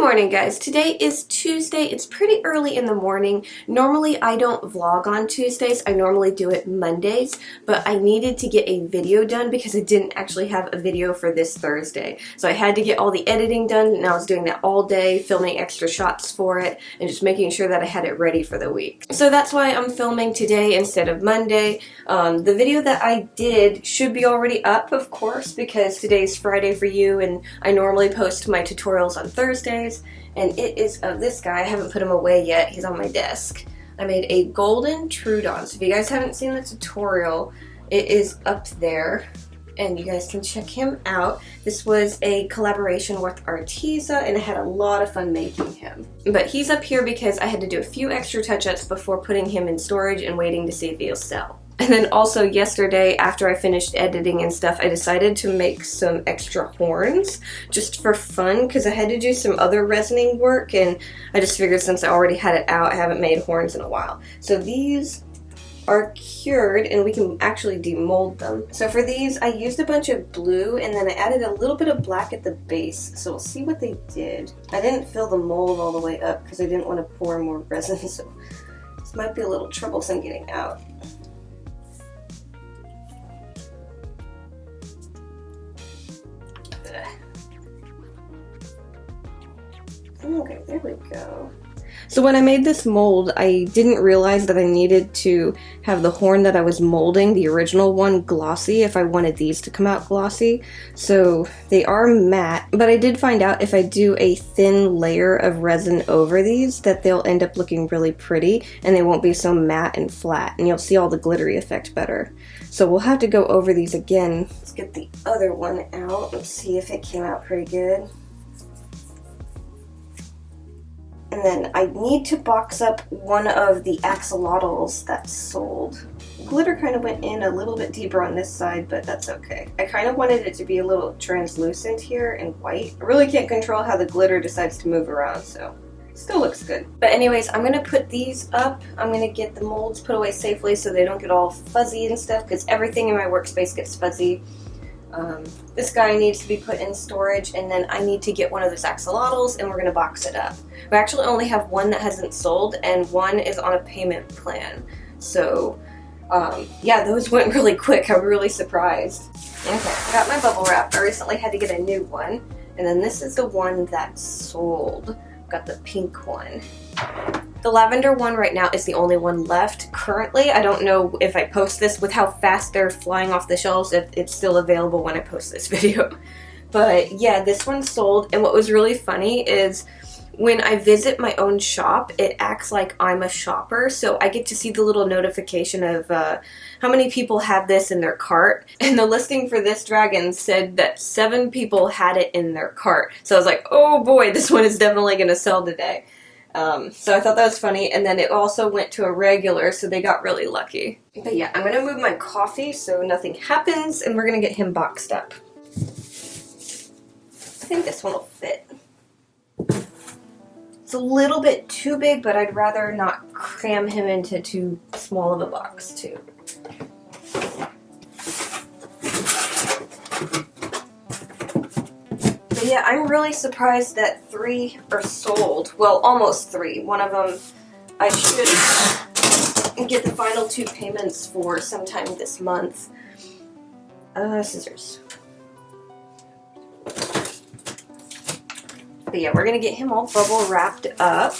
morning, guys. Today is Tuesday. It's pretty early in the morning. Normally I don't vlog on Tuesdays. I normally do it Mondays, but I needed to get a video done because I didn't actually have a video for this Thursday. So I had to get all the editing done, and I was doing that all day, filming extra shots for it and just making sure that I had it ready for the week. So that's why I'm filming today instead of Monday. The video that I did should be already up, of course, because today's Friday for you, and I normally post my tutorials on Thursdays. And it is of this guy. I haven't put him away yet. He's on my desk. I made a golden Trudon. So if you guys haven't seen the tutorial, it is up there and you guys can check him out. This was a collaboration with Arteza and I had a lot of fun making him. But he's up here because I had to do a few extra touch-ups before putting him in storage and waiting to see if he'll sell. And then also yesterday, after I finished editing and stuff, I decided to make some extra horns just for fun because I had to do some other resining work, and I just figured since I already had it out, I haven't made horns in a while. So these are cured and we can actually demold them. So for these, I used a bunch of blue and then I added a little bit of black at the base. So we'll see what they did. I didn't fill the mold all the way up because I didn't want to pour more resin, so this might be a little troublesome getting out. Okay, there we go. So when I made this mold, I didn't realize that I needed to have the horn that I was molding, the original one, glossy if I wanted these to come out glossy. So they are matte, but I did find out if I do a thin layer of resin over these that they'll end up looking really pretty and they won't be so matte and flat, and you'll see all the glittery effect better. So we'll have to go over these again. Let's get the other one out. Let's see if it came out pretty good. And then I need to box up one of the axolotls that's sold. Glitter kind of went in a little bit deeper on this side, but that's okay. I kind of wanted it to be a little translucent here and white. I really can't control how the glitter decides to move around, so still looks good. But anyways, I'm going to put these up. I'm going to get the molds put away safely so they don't get all fuzzy and stuff, because everything in my workspace gets fuzzy. This guy needs to be put in storage, and then I need to get one of those axolotls and we're going to box it up. We actually only have one that hasn't sold and one is on a payment plan. So yeah, those went really quick. I'm really surprised. Okay, I got my bubble wrap. I recently had to get a new one, and then this is the one that sold. Got the pink one. The lavender one right now is the only one left currently. I don't know if I post this with how fast they're flying off the shelves, if it's still available when I post this video. But yeah, this one sold, and what was really funny is when I visit my own shop, it acts like I'm a shopper, so I get to see the little notification of how many people have this in their cart. And the listing for this dragon said that 7 people had it in their cart. So I was like, oh boy, this one is definitely going to sell today. So I thought that was funny, and then it also went to a regular, so they got really lucky. But yeah, I'm going to move my coffee so nothing happens, and we're going to get him boxed up. I think this one will fit. It's a little bit too big, but I'd rather not cram him into too small of a box too. But yeah, I'm really surprised that 3 are sold. Well, almost 3. One of them I should get the final 2 payments for sometime this month. Scissors. But yeah, we're gonna get him all bubble wrapped up.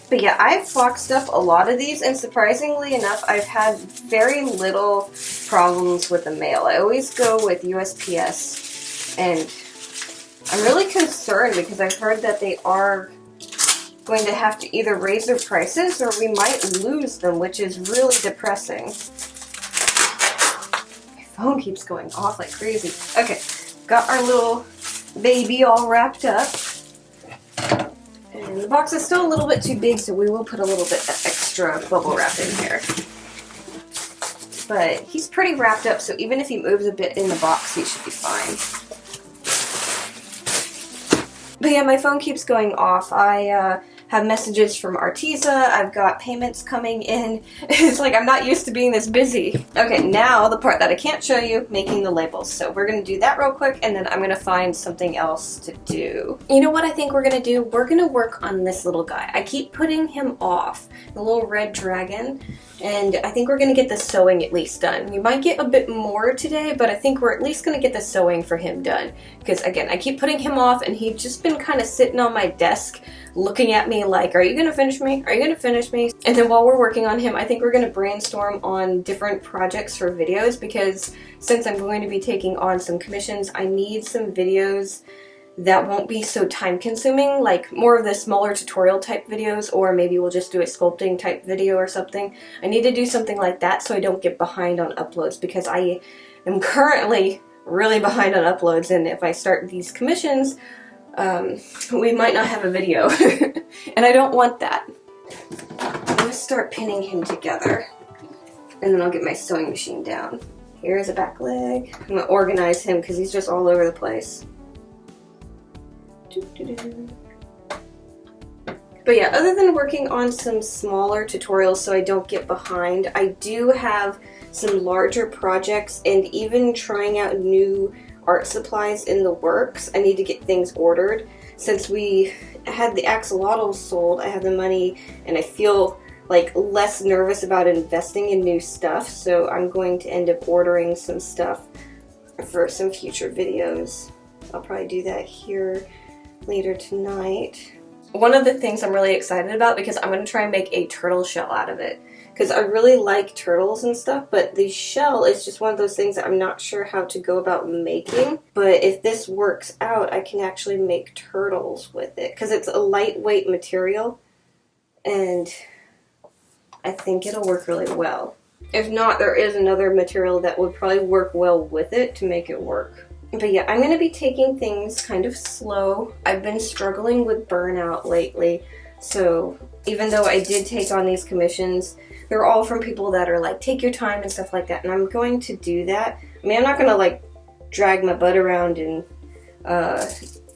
But yeah, I've boxed up a lot of these, and surprisingly enough, I've had very little problems with the mail. I always go with USPS, and I'm really concerned because I've heard that they are going to have to either raise their prices or we might lose them, which is really depressing. My phone keeps going off like crazy. Okay, got our little baby all wrapped up. And the box is still a little bit too big, so we will put a little bit of extra bubble wrap in here. But he's pretty wrapped up, so even if he moves a bit in the box, he should be fine. But yeah, my phone keeps going off. I have messages from Arteza. I've got payments coming in. It's like I'm not used to being this busy. Okay, now the part that I can't show you, making the labels. So we're going to do that real quick, and then I'm going to find something else to do. You know what I think we're going to do? We're going to work on this little guy. I keep putting him off, the little red dragon, and I think we're going to get the sewing at least done. We might get a bit more today, but I think we're at least going to get the sewing for him done. Because again, I keep putting him off, and he's just been kind of sitting on my desk looking at me like, are you going to finish me? Are you going to finish me? And then while we're working on him, I think we're going to brainstorm on different projects for videos, because since I'm going to be taking on some commissions, I need some videos that won't be so time consuming, like more of the smaller tutorial type videos, or maybe we'll just do a sculpting type video or something. I need to do something like that so I don't get behind on uploads, because I am currently really behind on uploads, and if I start these commissions, we might not have a video. And I don't want that. I'm gonna start pinning him together, and then I'll get my sewing machine down. Here's a back leg. I'm gonna organize him because he's just all over the place. But yeah, other than working on some smaller tutorials so I don't get behind, I do have some larger projects and even trying out new art supplies in the works. I need to get things ordered. Since we had the axolotls sold, I have the money and I feel like less nervous about investing in new stuff, so I'm going to end up ordering some stuff for some future videos. I'll probably do that here later tonight. One of the things I'm really excited about, because I'm going to try and make a turtle shell out of it, because I really like turtles and stuff, but the shell is just one of those things that I'm not sure how to go about making. But if this works out, I can actually make turtles with it, because it's a lightweight material, and I think it'll work really well. If not, there is another material that would probably work well with it to make it work. But yeah, I'm going to be taking things kind of slow. I've been struggling with burnout lately, so even though I did take on these commissions, they're all from people that are like, take your time and stuff like that, and I'm going to do that. I mean, I'm not going to like drag my butt around and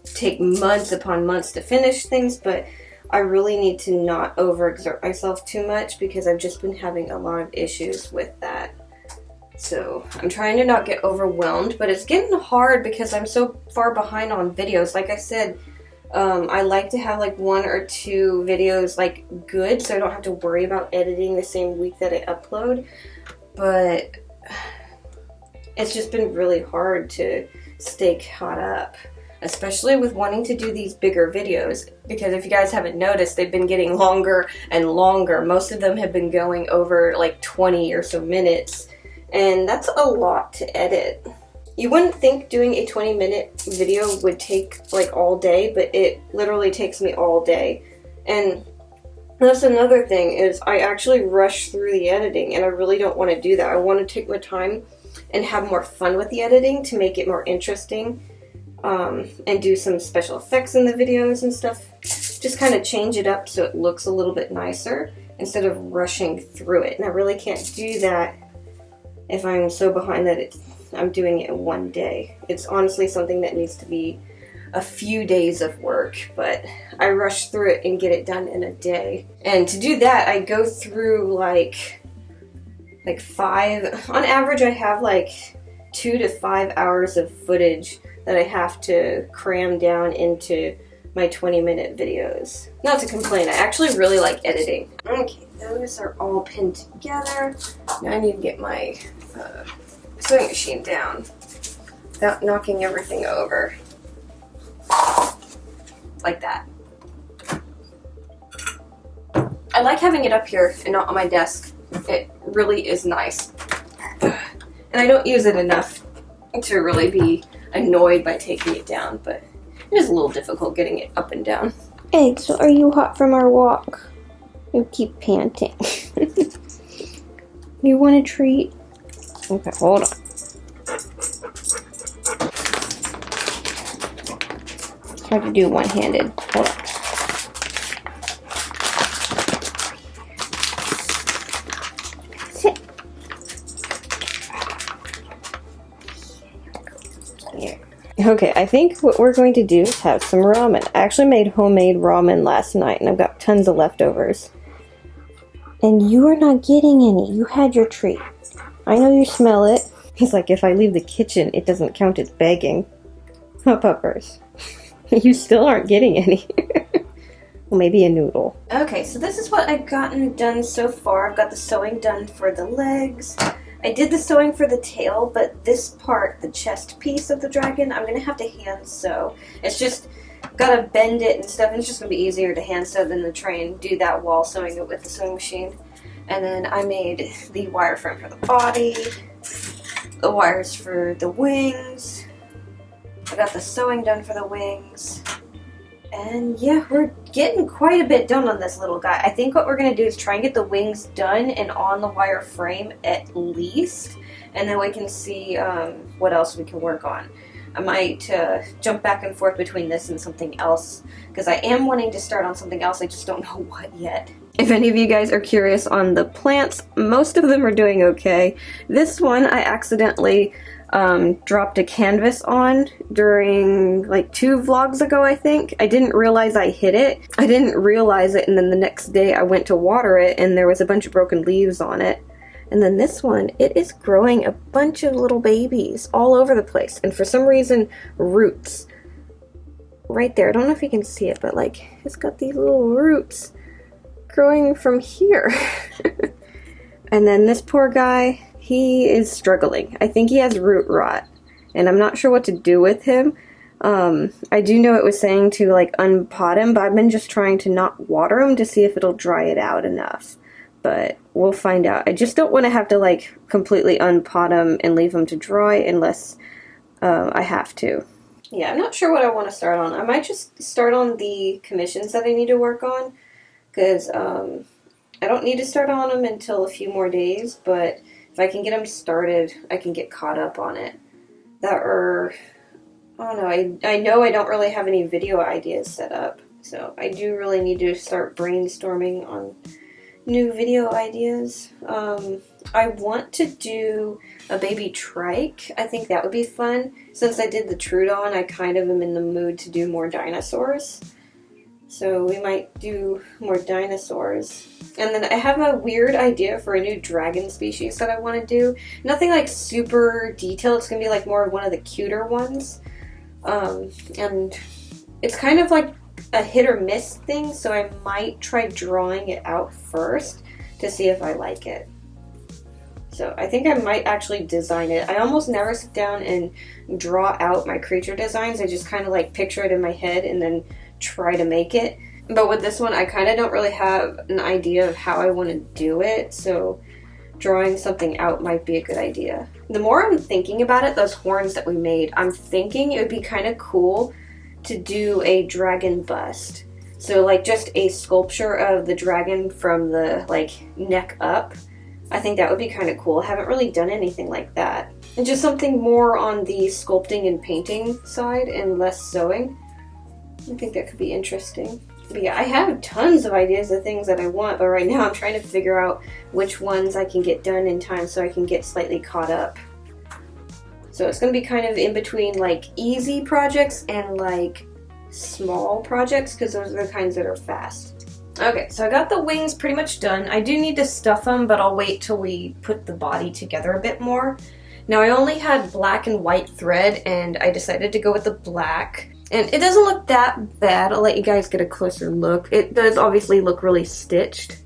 take months upon months to finish things, but I really need to not overexert myself too much, because I've just been having a lot of issues with that. So I'm trying to not get overwhelmed, but it's getting hard because I'm so far behind on videos. Like I said, I like to have like 1 or 2 videos like good, so I don't have to worry about editing the same week that I upload. But it's just been really hard to stay caught up, especially with wanting to do these bigger videos, because if you guys haven't noticed, they've been getting longer and longer. Most of them have been going over like 20 or so minutes. And that's a lot to edit. You wouldn't think doing a 20-minute video would take like all day, but it literally takes me all day. And that's another thing, is I actually rush through the editing, and I really don't want to do that. I want to take my time and have more fun with the editing to make it more interesting, and do some special effects in the videos and stuff. Just kind of change it up so it looks a little bit nicer instead of rushing through it. And I really can't do that if I'm so behind that I'm doing it in one day. It's honestly something that needs to be a few days of work, but I rush through it and get it done in a day. And to do that, I go through like 5, on average I have like 2 to 5 hours of footage that I have to cram down into my 20-minute videos. Not to complain, I actually really like editing. Okay, those are all pinned together. Now I need to get my sewing machine down without knocking everything over. Like that. I like having it up here and not on my desk. It really is nice. And I don't use it enough to really be annoyed by taking it down, but it is a little difficult getting it up and down. Eggs, are you hot from our walk? You keep panting. You want a treat? Okay, hold on. It's hard to do one-handed. Hold on. Sit. Okay, I think what we're going to do is have some ramen. I actually made homemade ramen last night and I've got tons of leftovers. And you are not getting any. You had your treat. I know you smell it. He's like, if I leave the kitchen, it doesn't count as begging. Huh, puppers? You still aren't getting any. Well, maybe a noodle. Okay, so this is what I've gotten done so far. I've got the sewing done for the legs. I did the sewing for the tail, but this part, the chest piece of the dragon, I'm going to have to hand sew. It's just got to bend it and stuff, and it's just going to be easier to hand sew than to try and do that while sewing it with the sewing machine. And then I made the wireframe for the body, the wires for the wings. I got the sewing done for the wings. And yeah, we're getting quite a bit done on this little guy. I think what we're going to do is try and get the wings done and on the wire frame at least. And then we can see what else we can work on. I might jump back and forth between this and something else, because I am wanting to start on something else. I just don't know what yet. If any of you guys are curious on the plants, most of them are doing okay. This one I accidentally dropped a canvas on during like 2 vlogs ago, I think. I didn't realize I hit it. I didn't realize it, and then the next day I went to water it and there was a bunch of broken leaves on it. And then this one, it is growing a bunch of little babies all over the place. And for some reason, roots. Right there, I don't know if you can see it, but like, it's got these little roots growing from here. And then this poor guy, he is struggling. I think he has root rot, and I'm not sure what to do with him. I do know it was saying to like unpot him, but I've been just trying to not water him to see if it'll dry it out enough. But we'll find out. I just don't want to have to like completely unpot him and leave him to dry unless I have to. Yeah, I'm not sure what I want to start on. I might just start on the commissions that I need to work on, because I don't need to start on them until a few more days, but if I can get them started, I can get caught up on it. I don't know, I know I don't really have any video ideas set up, so I do really need to start brainstorming on new video ideas. I want to do a baby trike. I think that would be fun. Since I did the Trudon, I kind of am in the mood to do more dinosaurs. So we might do more dinosaurs. And then I have a weird idea for a new dragon species that I want to do. Nothing like super detailed. It's going to be like more of one of the cuter ones. And it's kind of like a hit or miss thing, so I might try drawing it out first to see if I like it. So I think I might actually design it. I almost never sit down and draw out my creature designs. I just kind of like picture it in my head and then try to make it. But with this one, I kind of don't really have an idea of how I want to do it, so drawing something out might be a good idea. The more I'm thinking about it, those horns that we made, I'm thinking it would be kind of cool to do a dragon bust. So like just a sculpture of the dragon from the like neck up. I think that would be kind of cool. I haven't really done anything like that. And just something more on the sculpting and painting side and less sewing. I think that could be interesting. But yeah, I have tons of ideas of things that I want, but right now I'm trying to figure out which ones I can get done in time so I can get slightly caught up. So it's going to be kind of in between like easy projects and like small projects, because those are the kinds that are fast. Okay, so I got the wings pretty much done. I do need to stuff them, but I'll wait till we put the body together a bit more. Now I only had black and white thread, and I decided to go with the black. And it doesn't look that bad. I'll let you guys get a closer look. It does obviously look really stitched.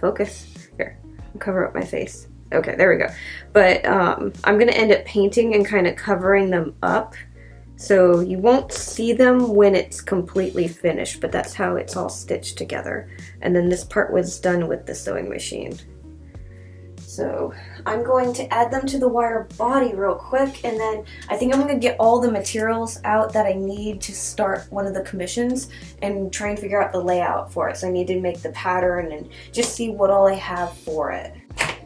Focus. Here, I'll cover up my face. Okay, there we go. But I'm going to end up painting and kind of covering them up. So you won't see them when it's completely finished, but that's how it's all stitched together. And then this part was done with the sewing machine. So I'm going to add them to the wire body real quick, and then I think I'm going to get all the materials out that I need to start one of the commissions and try and figure out the layout for it. So I need to make the pattern and just see what all I have for it.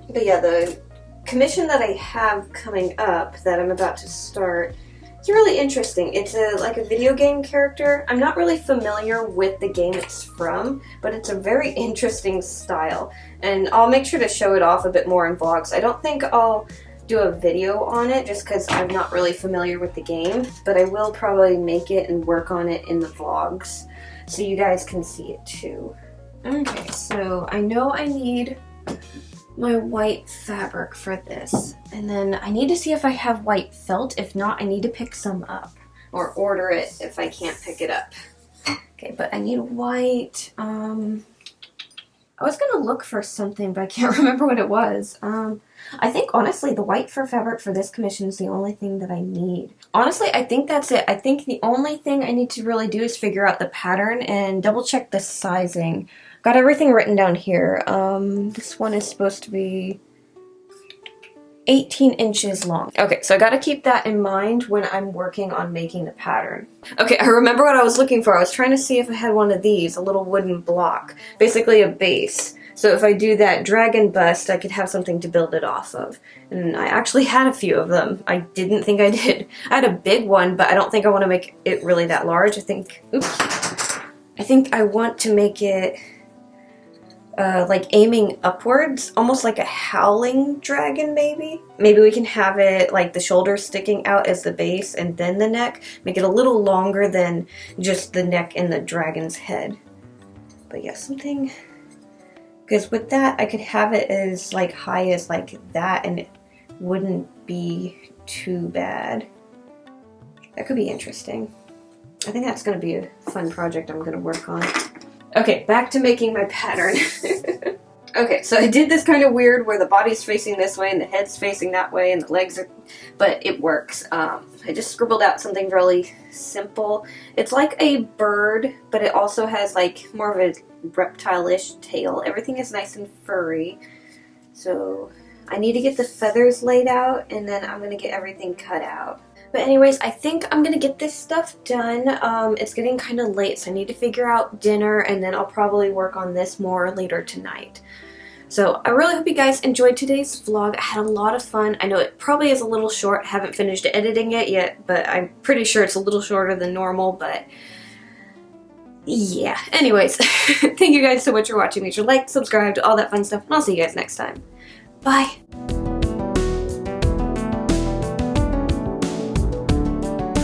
But yeah, the commission that I have coming up that I'm about to start, it's really interesting. It's like a video game character. I'm not really familiar with the game it's from, but it's a very interesting style. And I'll make sure to show it off a bit more in vlogs. I don't think I'll do a video on it just because I'm not really familiar with the game, but I will probably make it and work on it in the vlogs so you guys can see it too. Okay, so I know I need my white fabric for this, and then I need to see if I have white felt. If not, I need to pick some up or order it if I can't pick it up. Okay, but I need white. I was gonna look for something, but I can't remember what it was. I think honestly the white fur fabric for this commission is the only thing that I need. Honestly, I think that's it. I think the only thing I need to really do is figure out the pattern and double check the sizing. Got everything written down here. This one is supposed to be 18 inches long. Okay, so I gotta keep that in mind when I'm working on making the pattern. Okay, I remember what I was looking for. I was trying to see if I had one of these, a little wooden block, basically a base. So if I do that dragon bust, I could have something to build it off of. And I actually had a few of them. I didn't think I did. I had a big one, but I don't think I want to make it really that large. I think I want to make it like aiming upwards, almost like a howling dragon maybe. Maybe we can have it like the shoulders sticking out as the base and then the neck. Make it a little longer than just the neck and the dragon's head. But yeah, something, because with that I could have it as like high as like that and it wouldn't be too bad. That could be interesting. I think that's going to be a fun project I'm going to work on. Okay, back to making my pattern. Okay, so I did this kind of weird where the body's facing this way and the head's facing that way and the legs are, but it works. I just scribbled out something really simple. It's like a bird, but it also has like more of a reptile-ish tail. Everything is nice and furry. So I need to get the feathers laid out and then I'm gonna get everything cut out. But anyways, I think I'm gonna get this stuff done. It's getting kind of late, so I need to figure out dinner and then I'll probably work on this more later tonight. So I really hope you guys enjoyed today's vlog. I had a lot of fun. I know it probably is a little short. I haven't finished editing it yet, but I'm pretty sure it's a little shorter than normal, but yeah. Anyways, thank you guys so much for watching. Make sure to like, subscribe, all that fun stuff, and I'll see you guys next time. Bye!